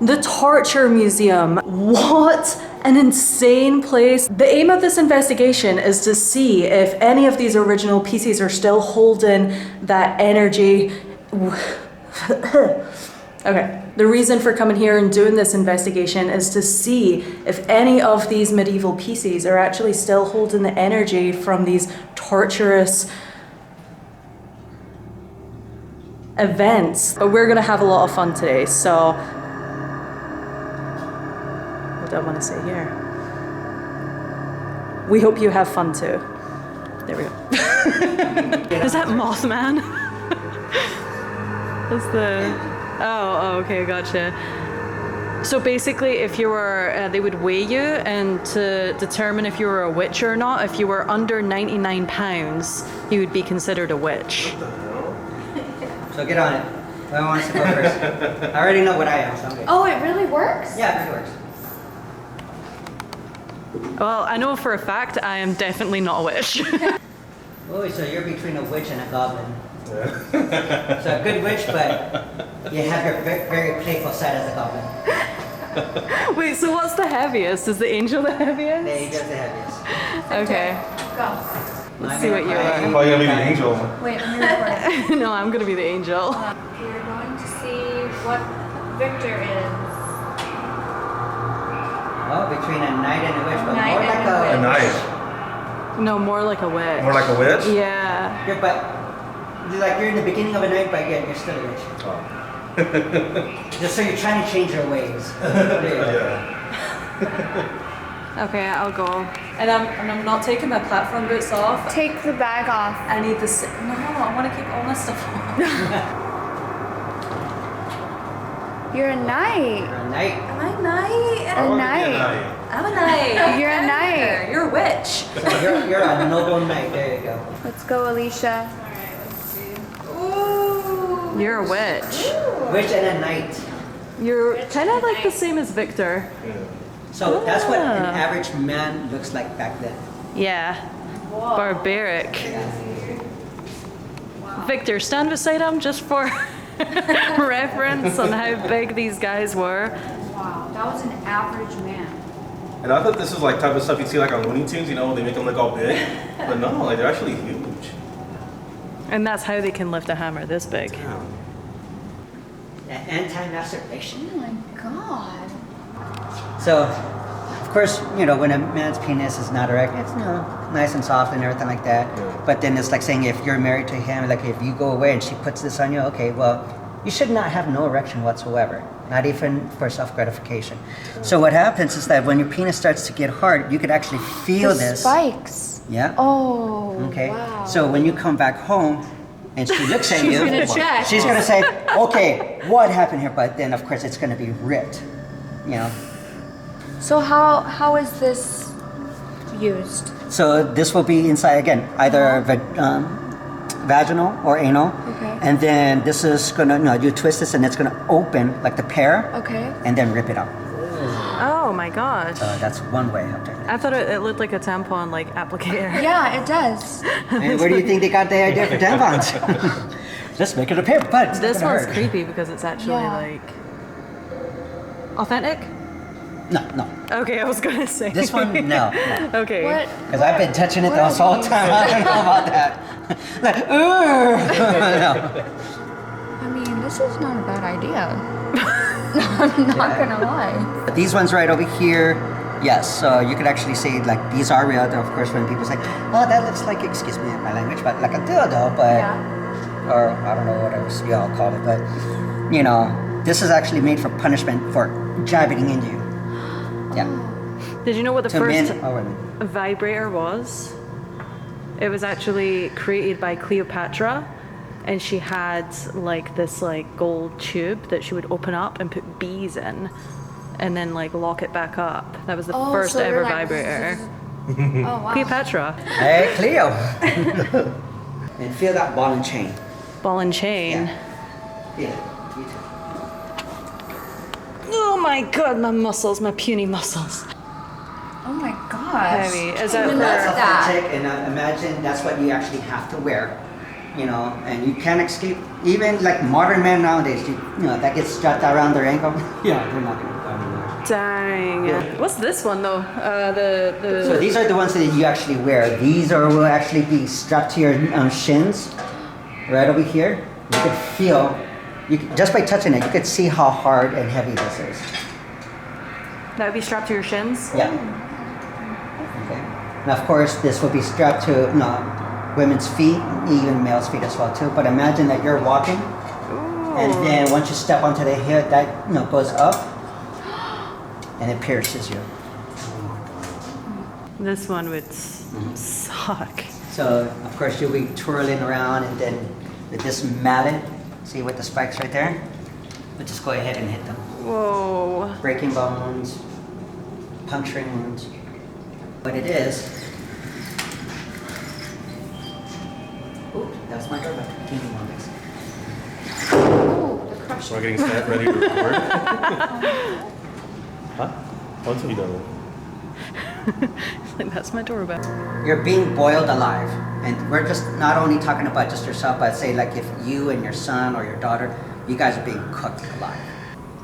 The Torture Museum. What an insane place. The aim of this investigation is to see if any of these original pieces are still holding that energy. Okay, the reason for coming here and doing this investigation is to see if any of these medieval pieces are actually still holding the energy from these torturous events. But we're gonna have a lot of fun today, so what do I want to say here? We hope you have fun too. There we go. Is that Mothman? That's the... Oh, okay, gotcha. So basically, if you were, they would weigh you, and to determine if you were a witch or not, if you were under 99 pounds, you would be considered a witch. So get on it. I want to go first. I already know what I am, so I'm good. Oh, it really works? Yeah, it really works. Well, I know for a fact I am definitely not a witch. Oh, so you're between a witch and a goblin. Yeah. So a good witch, but you have your very playful side as a goblin. Wait, so what's the heaviest? Is the angel the heaviest? The angel's the heaviest. Okay. Go. Let's see what you are. I'm probably gonna be the angel. Wait, I'm gonna record. No, I'm gonna be the angel. We're going to see what Victor is. Oh, between a knight and a witch, but Knight more and like a A a knight. No, more like a witch. More like a witch? Yeah. But you're in the beginning of a night, but yet you're still a witch. Oh. Just so you're trying to change your ways. Yeah. Okay, I'll go. And I'm not taking my platform boots off. Take the bag off. I need this. No, I want to keep all my stuff on. You're a knight. You're a knight. Am I a knight? A knight. I'm a knight. You're a knight. You're a witch. So you're a noble knight. There you go. Let's go, Alicia. Ooh. You're a witch. Witch and a knight. You're kind of like the same as Victor. So that's what an average man looks like back then. Yeah. Whoa. Barbaric. Yeah. Victor, stand beside him just for reference on how big these guys were. Wow, that was an average man. And I thought this was like type of stuff you'd see like on Looney Tunes, you know, they make them look all big. But no, like they're actually huge. And that's how they can lift a hammer this big. Yeah. Anti-masturbation. Oh my god. So, of course, you know, when a man's penis is not erect, it's, you know, nice and soft and everything like that. Yeah. But then it's like saying if you're married to him, like if you go away and she puts this on you, okay, well, you should not have no erection whatsoever, not even for self-gratification. So what happens is that when your penis starts to get hard, you could actually feel The this. spikes. Yeah. Oh, Okay. wow. So when you come back home and she looks at you, She's gonna check. she's gonna say, okay, what happened here? But then of course it's gonna be ripped, you know. So how is this used? So this will be inside again, either vaginal or anal. Okay. And then this is gonna, no, you twist this and it's gonna open like the pear. Okay. And then rip it out. Oh my gosh. That's one way of doing it. I thought it looked like a tampon like applicator. Yeah, it does. And where do you think they got the idea for tampons? Let's make it a pear, but it's not This gonna one's hurt. creepy because it's actually Yeah. like authentic. No. Okay, I was gonna say. This one, no. Okay. What? Because I've been touching it What this are whole these? time. I don't know about that. Like, no. I mean, this is not a bad idea. I'm not gonna lie. But these ones right over here, yes. So you could actually say like these are real. Of course, when people say, "Oh, that looks like," excuse me, my language, but like a dildo, but or I don't know what else we all call it, but you know, this is actually made for punishment for jabbing into you. Yeah. Did you know what the To first men or women. vibrator was? It was actually created by Cleopatra, and she had like this like gold tube that she would open up and put bees in, and then like lock it back up. That was the first so ever you're like, vibrator. Oh wow. Cleopatra. Hey, Cleo. And feel that ball and chain. Ball and chain. Yeah. Feel it. You too. Oh my god, my muscles, my puny muscles. Oh my gosh. Heavy. Is that Even for- that's that. Authentic, and imagine that's what you actually have to wear. you know, and you can't escape. Even like modern men nowadays, you know, that gets strapped around their ankle. Yeah, they're not gonna go anywhere. Dang. Yeah. What's this one though? So these are the ones that you actually wear. These are will actually be strapped to your shins, right over here. You could feel, just by touching it, you could see how hard and heavy this is. That would be strapped to your shins? Yeah. Okay. And of course, this will be strapped to women's feet, even males' feet as well too. But imagine that you're walking, and then once you step onto the heel, that goes up, and it pierces you. This one would suck. So of course you'll be twirling around, and then with this mallet, see with the spikes right there, we'll just go ahead and hit them. Whoa. Breaking bones, puncturing wounds. What it is. Ooh, that's my doorbell. Give me one, guys. Oh, the crush. So we're getting set, ready to record. Huh? What's he done? Like, that's my doorbell. You're being boiled alive, and we're just not only talking about just yourself, but say like if you and your son or your daughter, you guys are being cooked alive.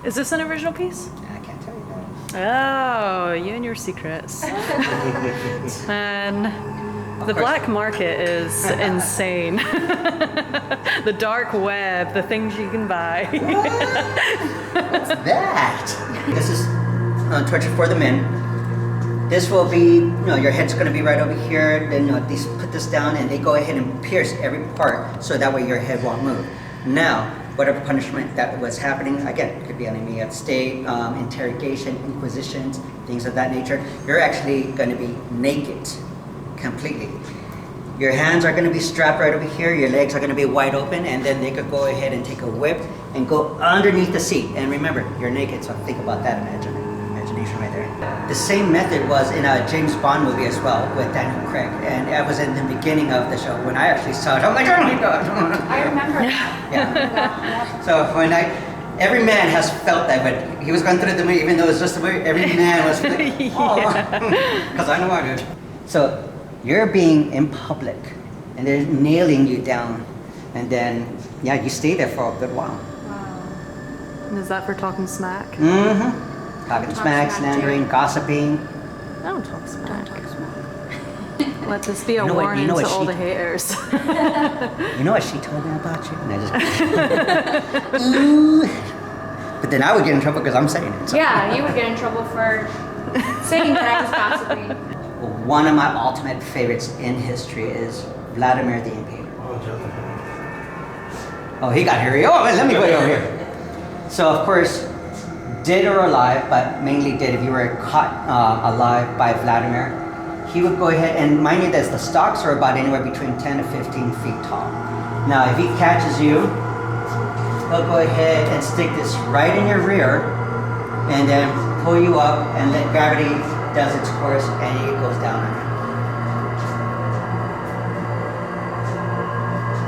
Is this an original piece? I can't tell you that. Oh, you and your secrets. And Of the course. black market is insane. The dark web, the things you can buy. What's that? This is torture for the men. This will be, your head's going to be right over here. Then these put this down, and they go ahead and pierce every part, so that way your head won't move. Now, whatever punishment that was happening, again, it could be enemy of state, interrogation, inquisitions, things of that nature. You're actually going to be naked, completely. Your hands are going to be strapped right over here. Your legs are going to be wide open, and then they could go ahead and take a whip and go underneath the seat. And remember, you're naked, so think about that imagination right there. The same method was in a James Bond movie as well with Daniel Craig, and that was in the beginning of the show. When I actually saw it, I'm like, oh my god! I remember that. Yeah. So every man has felt that, but he was going through the movie, even though it's just a movie. Every man was like, oh, because I know I did. So you're being in public, and they're nailing you down, and then you stay there for a good while. And is that for talking smack? Mm-hmm. Talking smack, smack, slandering, gossiping. I don't talk smack. Don't talk smack. Let this be a You know what- warning you know to what all she- the haters. You know what she told me about you? And I just Ooh. But then I would get in trouble because I'm saying it. So. Yeah, you would get in trouble for saying that I was gossiping. One of my ultimate favorites in history is Vladimir the Impaler. Oh, Jonathan. Oh, he got here. Oh, let me put you over here. So, of course, dead or alive, but mainly dead if you were caught alive by Vladimir, he would go ahead, and mind you that the stalks are about anywhere between 10 to 15 feet tall. Now, if he catches you, he'll go ahead and stick this right in your rear, and then pull you up and let gravity does its course, and it goes down on you.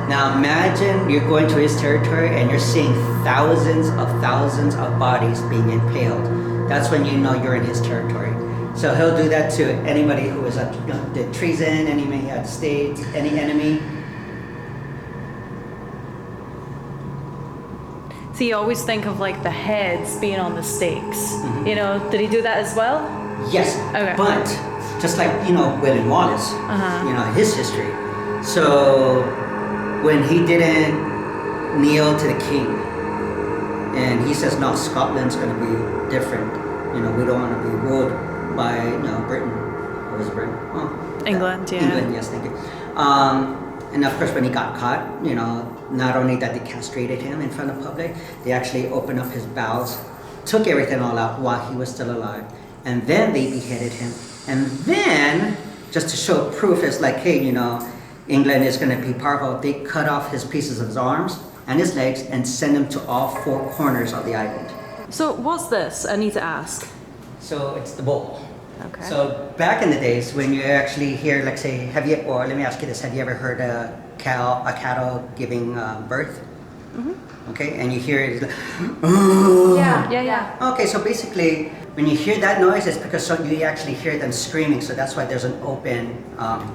Now imagine you're going to his territory and you're seeing thousands of bodies being impaled. That's when you know you're in his territory. So he'll do that to anybody who is did treason, enemy of the state, any enemy. So you always think of like the heads being on the stakes. You know, did he do that as well? Yes, Okay. but just like William Wallace, his history. So when he didn't kneel to the king, and he says, no, Scotland's going to be different. We don't want to be ruled by Britain. What was it, Britain? Oh, England, yeah. England, yes, thank you. And of course, when he got caught, not only that they castrated him in front of public, they actually opened up his bowels, took everything all out while he was still alive, and then they beheaded him. And then, just to show proof, it's like, hey, England is going to be powerful. They cut off his pieces of his arms and his legs and send him to all four corners of the island. So what's this? I need to ask. So it's the bull. Okay. So back in the days when you actually hear, like say, let me ask you this, have you ever heard a cattle giving birth? Okay, and you hear it. Like, Yeah. okay, so basically, when you hear that noise, it's because you actually hear them screaming. So that's why there's an open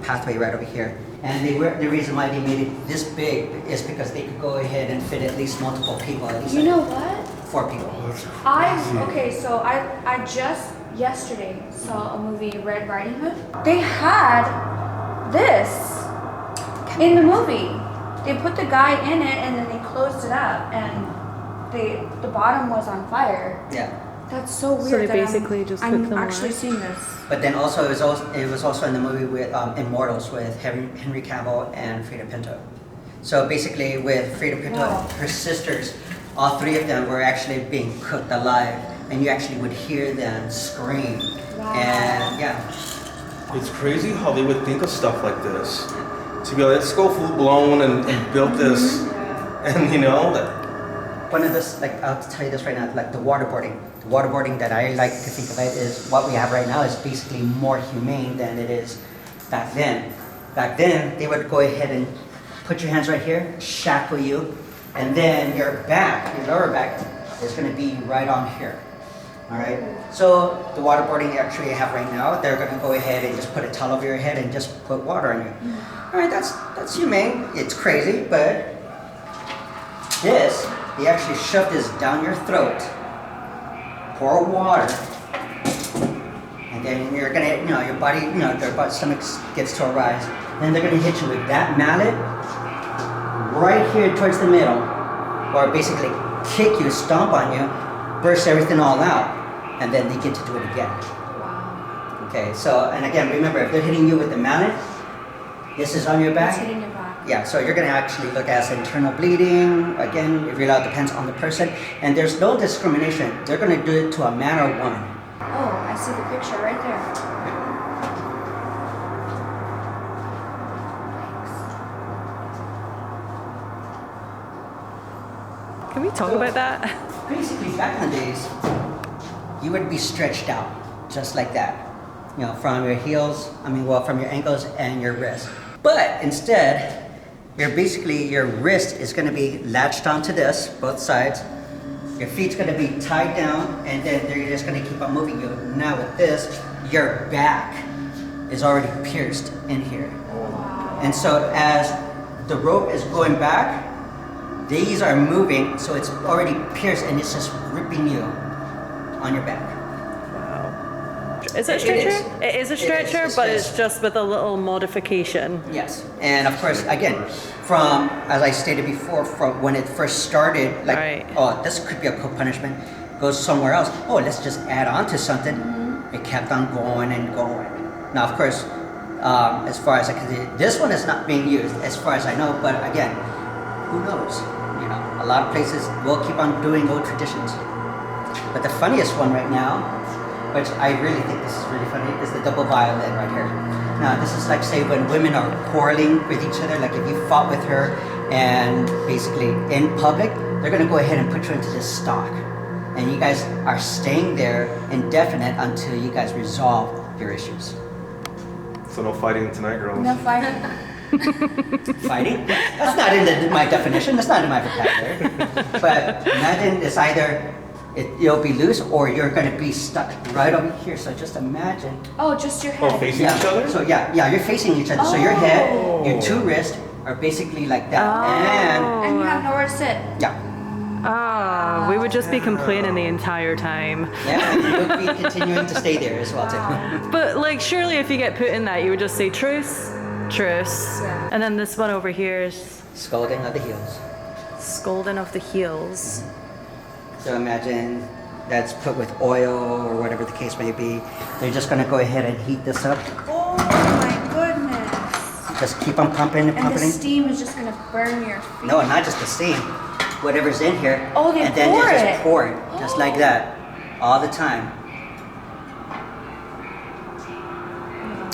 pathway right over here. And the reason why they made it this big is because they could go ahead and fit at least multiple people. At least You know what? 4 people. So I just yesterday saw a movie, Red Riding Hood. They had this in the movie. They put the guy in it and then they closed it up and the bottom was on fire. Yeah. That's so weird. So they that basically just cooked I'm them actually alive? seeing this. But then also it was also in the movie with Immortals with Henry Cavill and Freida Pinto. So basically with Freida Pinto, Wow. her sisters, all 3 of them were actually being cooked alive, and you actually would hear them scream. Wow. And yeah. It's crazy how they would think of stuff like this. To be like, let's go full blown and build this, and you know that. One of this, like I'll tell you this right now, like the waterboarding. The waterboarding that I like to think of it is what we have right now is basically more humane than it is back then. Back then, they would go ahead and put your hands right here, shackle you, and then your back, your lower back, is going to be right on here. All right. So the waterboarding you actually have right now, they're going to go ahead and just put a towel over your head and just put water on you. All right, that's humane. It's crazy, but this, they actually shove this down your throat, pour water, and then you're gonna, your body, their stomach gets to arise. Then they're gonna hit you with that mallet right here towards the middle, or basically kick you, stomp on you, burst everything all out, and then they get to do it again. Wow. Okay, so, and again, remember, if they're hitting you with the mallet, this is on your back. It's hitting your back. Yeah, so you're going to actually look at internal bleeding. Again, it really all depends on the person. And there's no discrimination. They're going to do it to a man or woman. Oh, I see the picture right there. Can we talk about that? Basically, back in the days, you would be stretched out just like that. From your heels, from your ankles and your wrist. But instead, your wrist is going to be latched onto this, both sides. Your feet's going to be tied down, and then they're just going to keep on moving you. Now with this, your back is already pierced in here. And so as the rope is going back, these are moving, so it's already pierced, and it's just ripping you on your back. Is it a stretcher? It is a stretcher, but it's just with a little modification. Yes, and of course, again, from, as I stated before, from when it first started, like, Right. oh, this could be a cool punishment, goes somewhere else. Oh, let's just add on to something. It kept on going and going. Now, of course, as far as I can see, this one is not being used, as far as I know, but again, who knows? A lot of places will keep on doing old traditions. But the funniest one right now, which I really think this is really funny, is the double violin right here. Now, this is like, say, when women are quarreling with each other, like if you fought with her and basically in public, they're gonna go ahead and put you into this stock. And you guys are staying there indefinite until you guys resolve your issues. So no fighting tonight, girls. No fighting. Fighting? That's not in my definition, that's not in my vocabulary. But imagine it's either you'll be loose or you're going to be stuck right over here. So just imagine. Oh, just your head. Oh, facing each other? So you're facing each other. So your head, your 2 wrists are basically like that. And you have nowhere to sit. And We would just be complaining the entire time. and you'll be continuing to stay there as well too. But like, surely if you get put in that, you would just say truce, truce. Yeah. And then this one over here is Scalding of the heels. scolding of the heels. So imagine that's put with oil or whatever the case may be. They're just going to go ahead and heat this up. Oh my goodness. Just keep on pumping and And the pumping. steam is just gonna burn your feet. No, not just the steam. Whatever's in here. Oh, they and then pour they just it. pour it, just like that, all the time.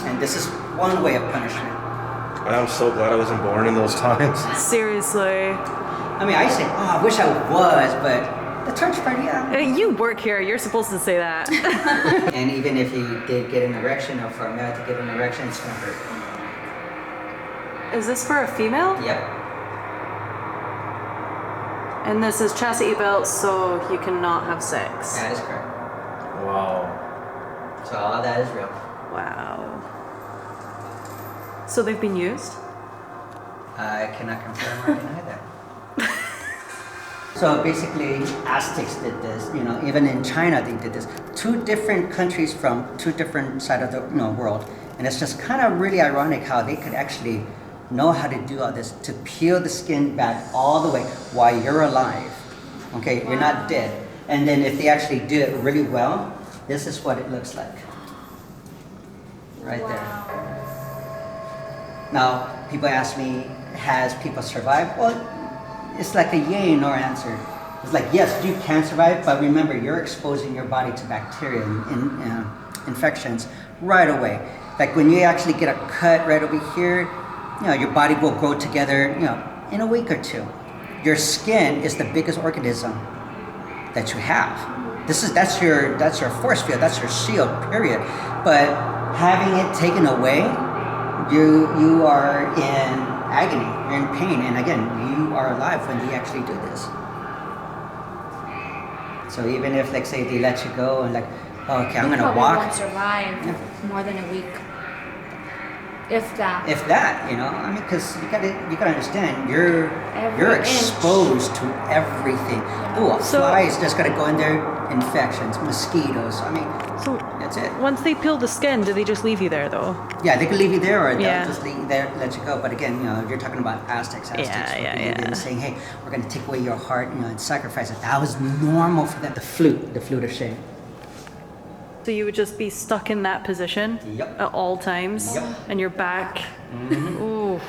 And this is one way of punishment. I'm so glad I wasn't born in those times. Seriously. I mean, I say, oh, I wish I was, but the church party, yeah. You work here, you're supposed to say that. And even if you did get an erection, or for a male to get an erection, it's gonna hurt. Is this for a female? Yep. And this is chastity belts, so you cannot have sex. That is correct. Wow. So all that is real. Wow. So they've been used? I cannot confirm or deny that. So basically, Aztecs did this. You know, even in China they did this. 2 different countries from 2 different sides of the world, and it's just kind of really ironic how they could actually know how to do all this to peel the skin back all the way while you're alive. Okay, you're not dead. And then if they actually do it really well, this is what it looks like. Right there. Now, people ask me, has people survived? Well, it's like a yay and no answer. It's like, yes, you can survive, but remember, you're exposing your body to bacteria and infections right away. Like when you actually get a cut right over here, your body will grow together, in a week or 2. Your skin is the biggest organism that you have. That's your force field, that's your shield, period. But having it taken away, you are in agony, you're in pain, and again, you are alive when they actually do this. So even if, like, say, they let you go and like, oh, okay, I'm gonna walk. Won't survive more than a week, if that. If that, I mean, because you gotta understand, you're exposed to everything. Ooh, a fly is just gonna go in there, infections, mosquitoes. I mean, So that's it. once they peel the skin, do they just leave you there though? Yeah, they can leave you there, or Yeah. they'll just leave you there, let you go. But again, you're talking about Aztecs Yeah, yeah. and saying, hey, we're gonna take away your heart, and sacrifice it. That was normal for them. The flute of shame. So you would just be stuck in that position Yep. at all times, Yep. and your back. Ooh.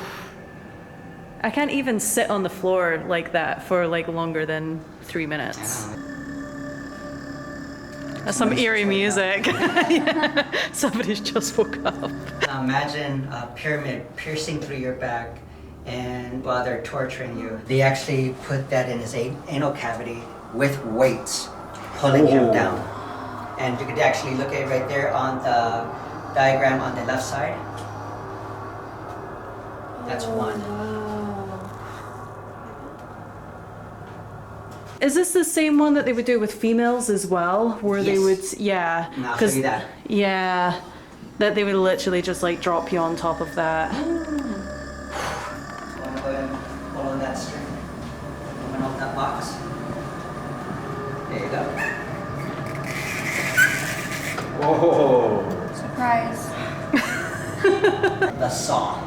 I can't even sit on the floor like that for like longer than 3 minutes. That's some eerie music. Yeah. Somebody's just woke up. Imagine a pyramid piercing through your back, and while they're torturing you, they actually put that in his anal cavity with weights, pulling him down. And you could actually look at it right there on the diagram on the left side. That's one. Is this the same one that they would do with females as well? Where they Yes. would, yeah. And I'll show you that. Yeah. That they would literally just like drop you on top of that. So I'm gonna go ahead and pull on that string. Open up that box. There you go. Whoa. Surprise. The saw.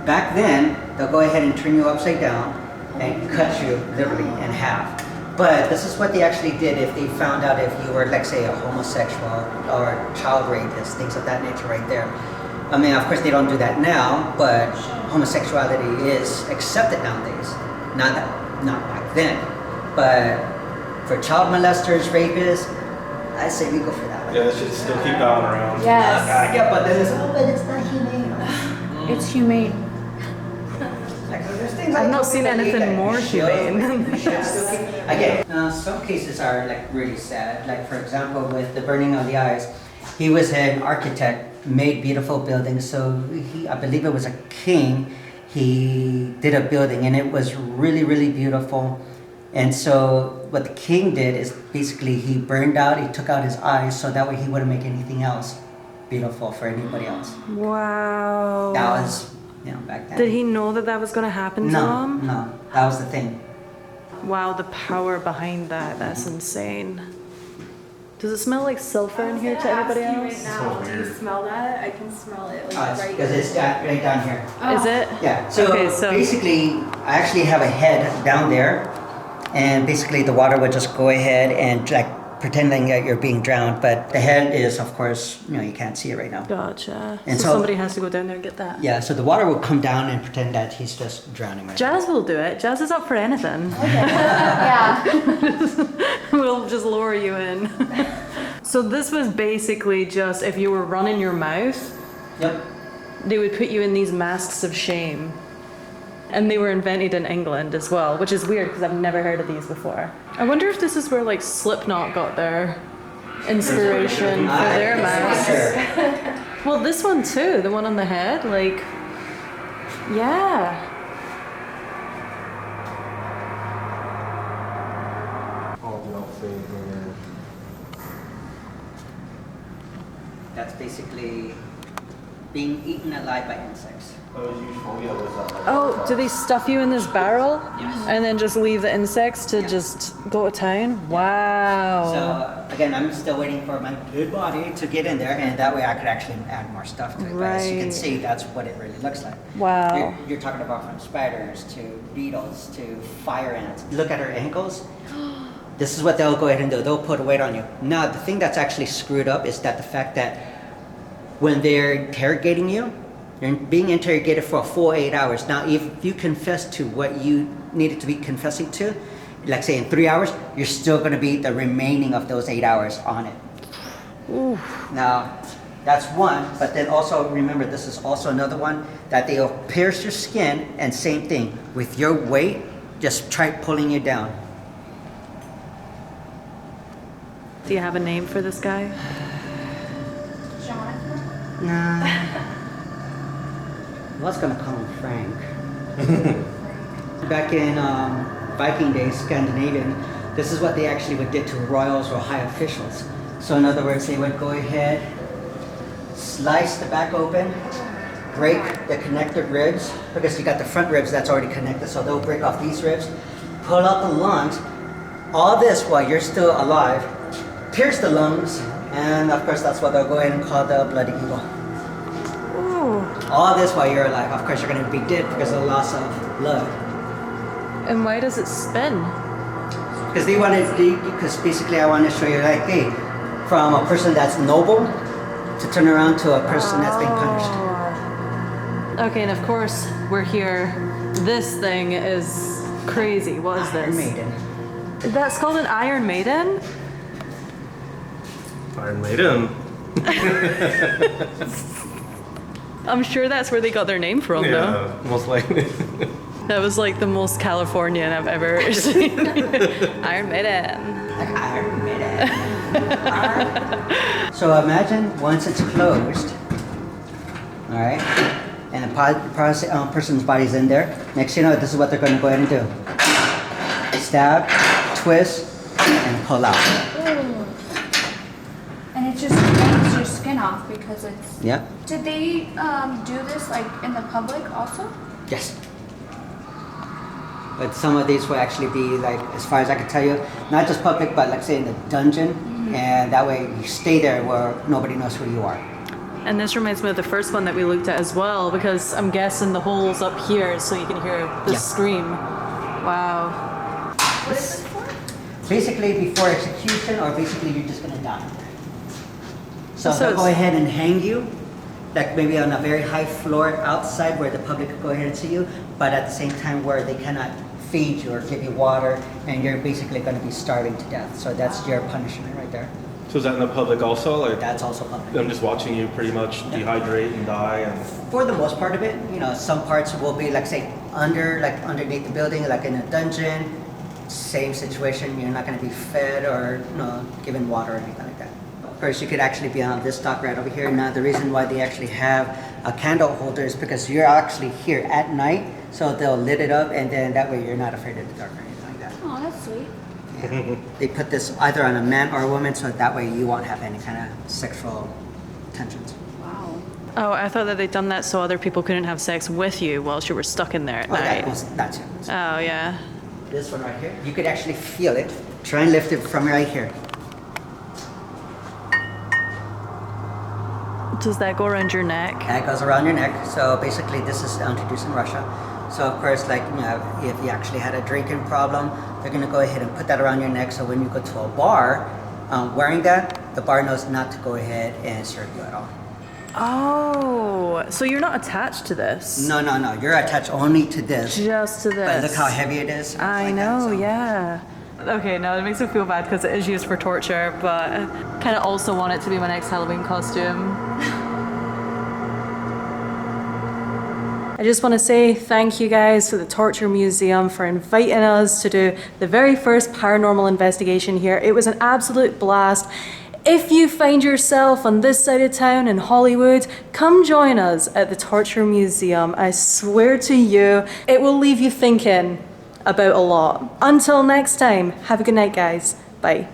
Back then, they'll go ahead and turn you upside down and cut you literally in half. But this is what they actually did if they found out if you were, like, say, a homosexual or child rapist, things of that nature right there. I mean, of course, they don't do that now, but homosexuality is accepted nowadays. Not back then. But for child molesters, rapists, I say we go for that. Yeah, that should still keep going around. Yes. Yeah, but then it's, but it's not humane. It's humane. Like, there's things I've like not seen anything that more you should- humane. you should still keep- Again, some cases are like really sad. Like, for example, with the burning of the eyes, he was an architect, made beautiful buildings. So I believe it was a king. He did a building, and it was really, really beautiful. And so what the king did is basically he burned out, he took out his eyes, so that way he wouldn't make anything else beautiful for anybody else. Wow. That was, back then. Did he know that that was going to happen to him? No, that was the thing. Wow, the power behind that. That's insane. Does it smell like sulfur in here to everybody else? Right now, do you smell that? I can smell it right Because it's right down here. Is it? Yeah, so, Okay, so- basically, I actually have a head down there, and basically the water would just go ahead and like pretending that you're being drowned, but the head is, of course, you can't see it right now. Gotcha. And so so- somebody has to go down there and get that. Yeah, so the water will come down and pretend that he's just drowning right Jazz will do it. Jazz is up for anything. Yeah. We'll just lower you in. So this was basically just if you were running your mouth, now. Yep. they would put you in these masks of shame. And they were invented in England as well, which is weird because I've never heard of these before. I wonder if this is where like Slipknot got their inspiration for their masks. Sure. Well, this one too, the one on the head, like, yeah. That's basically being eaten alive by insects. Oh, do they stuff you in this barrel? Yes. And then just leave the insects to just go to town? Wow. So again, I'm still waiting for my good body to get in there, and that way I could actually add more stuff to it. But as you can Right. see, that's what it really looks like. Wow. You're talking about from spiders to beetles to fire ants. Look at her ankles. This is what they'll go ahead and do. They'll put a weight on you. Now, the thing that's actually screwed up is that the fact that when they're interrogating you, you're being interrogated for a full 8 hours. Now, if you confess to what you needed to be confessing to, like say in 3 hours, you're still going to be the remaining of those 8 hours on it. Ooh. Now, that's one, but then also remember, this is also another one that they'll pierce your skin, and same thing with your weight, just try pulling you down. Do you have a name for this guy? Jonathan? Nah. I was gonna call him Frank. Back in Viking days, Scandinavian, this is what they actually would do to royals or high officials. So in other words, they would go ahead, slice the back open, break the connected ribs, because you got the front ribs that's already connected, so they'll break off these ribs, pull out the lungs, all this while you're still alive, pierce the lungs, and of course that's what they'll go ahead and call the bloody eagle. Ooh. All this while you're alive. Of course, you're going to be dead because of the loss of blood. And why does it spin? Because they wanted, because basically I want to show you, like, hey, from a person that's noble to turn around to a person that's being punished. Okay, and of course, we're here. This thing is crazy. What is Iron this? Maiden. That's called an Iron Maiden? Iron Maiden. I'm sure that's where they got their name from, though. Yeah, most likely. That was like the most Californian I've ever seen. Iron Maiden. Like Iron Maiden. So imagine once it's closed, all right, and the person's body's in there. Next thing you know, this is what they're going to go ahead and do. Stab, twist, and pull out. And it just takes your skin off because it's. Yep. Did they do this like in the public also? Yes. But some of these will actually be like, as far as I can tell you, not just public, but like say in the dungeon, and that way you stay there where nobody knows who you are. And this reminds me of the first one that we looked at as well, because I'm guessing the hole's up here so you can hear the Yeah. scream. Wow. What is this for? Basically, before execution, or basically you're just gonna die. So So they'll go it's- ahead and hang you, like maybe on a very high floor outside where the public could go ahead and see you, but at the same time where they cannot feed you or give you water, and you're basically going to be starving to death. So that's your punishment right there. So is that in the public also? Like, That's also public. I'm just watching you pretty much dehydrate and die, and For the most part of it, you know, some parts will be like say underneath the building, like in a dungeon. Same situation. You're not going to be fed or given water or anything like that. Of course, you could actually be on this dock right over here. Now, the reason why they actually have a candle holder is because you're actually here at night, so they'll lit it up, and then that way you're not afraid of the dark or anything like that. Oh, that's sweet. They put this either on a man or a woman, so that way you won't have any kind of sexual tensions. Wow. Oh, I thought that they'd done that so other people couldn't have sex with you whilst you were stuck in there at Oh, night. that's it. Oh, yeah. This one right here, you could actually feel it. Try and lift it from right here. Does that go around your neck? That goes around your neck. So basically, this is introduced in Russia. So of course, like if you actually had a drinking problem, they're gonna go ahead and put that around your neck. So when you go to a bar, wearing that, the bar knows not to go ahead and serve you at all. Oh, so you're not attached to this? No. You're attached only to this. Just to this. But look how heavy it is. I like know, that, so. yeah. Okay, no, it makes me feel bad because it is used for torture, but I kind of also want it to be my next Halloween costume. I just want to say thank you guys to the Torture Museum for inviting us to do the very first paranormal investigation here. It was an absolute blast. If you find yourself on this side of town in Hollywood, come join us at the Torture Museum. I swear to you, it will leave you thinking about a lot. Until next time, have a good night, guys. Bye.